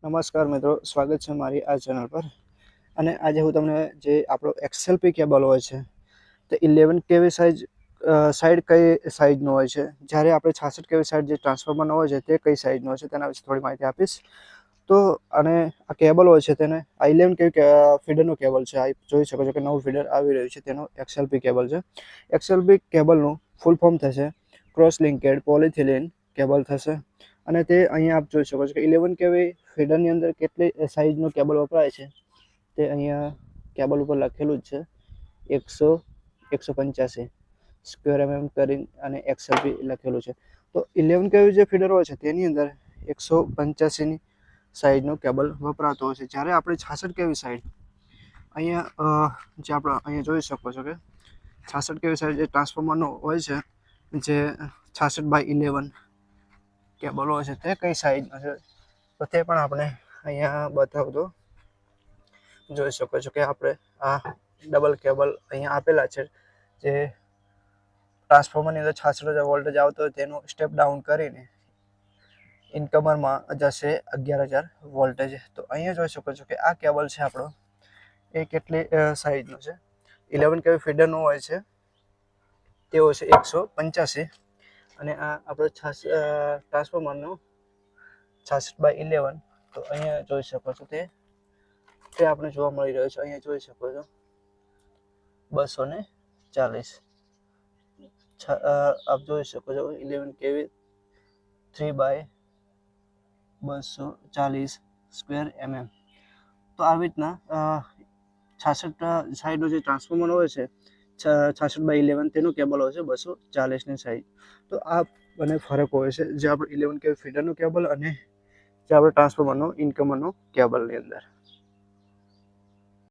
નમસ્કાર મિત્રો, સ્વાગત છે મારી આ ચેનલ પર. અને આજે હું તમને જે આપણો XLP કેબલ હોય છે તે 11 kV સાઈડ કઈ સાઈઝનો હોય છે, જ્યારે આપણે 66 kV સાઈડ જે ટ્રાન્સફોર્મરનો હોય છે તે કઈ સાઈઝનો હોય છે તેના વિશે થોડી માહિતી આપીશ. તો અને આ કેબલ હોય છે તેને 11 kV ફીડરનું કેબલ છે. આ જોઈ શકો છો કે નવું ફીડર આવી રહ્યું છે, તેનું XLP કેબલ છે. XLP કેબલનું ફૂલ ફોર્મ થશે ક્રોસ લિંકેડ પોલિથિલિન કેબલ થશે. અને તે અહીંયા આપ જોઈ શકો છો કે 11 kV ફીડરની અંદર કેટલી સાઈઝનું કેબલ વપરાય છે તે અહીંયા કેબલ ઉપર લખેલું જ છે. 185 સ્ક્વેર mm કરીને અને XLP લખેલું છે. તો 11 kV જે ફીડર હોય છે તેની અંદર 185ની સાઈઝનું કેબલ વપરાતો હોય છે. જ્યારે આપણે 66 kV સાઈડ અહીંયા જે આપણે અહીંયા જોઈ શકો છો કે 66 kV સાઈડ જે ટ્રાન્સફોર્મરનો હોય છે, જે 66/11 કેબલ હોય છે તે કઈ સાઈઝનો છે તો તે પણ આપણે અહીંયા બતાવતો જોઈ શકો છો કે આપણે આ ડબલ કેબલ અહીંયા આપેલા છે. જે ટ્રાન્સફોર્મરની અંદર 66 વોલ્ટેજ આવતો હોય તેનું સ્ટેપ ડાઉન કરીને ઇનકમરમાં જશે 11,000 વોલ્ટેજ. તો અહીંયા જોઈ શકો છો કે આ કેબલ છે આપણો એ કેટલી સાઈઝનો છે. 11 kV ફીડરનો હોય છે, તેઓ છે 185. અને આ આપણો ટ્રાન્સફોર્મરનો 66/11. તો અહીંયા જોઈ શકો છો તે આપણે જોવા મળી રહ્યો છે. અહીંયા જોઈ શકો છો 240. આપ જોઈ શકો છો 11 kV 3/240 સ્ક્વેર mm. તો આવી રીતના 66 સાઈડનો જે ટ્રાન્સફોર્મર હોય છે 66/11 તેનું કેબલ હોય છે 240ની સાઈઝ. તો આ બંને ફરક હોય છે, જે આપણે 11 kV ફીડરનું કેબલ અને જે આપણે ટ્રાન્સફોર્મરનો ઇનકમરનો કેબલની અંદર.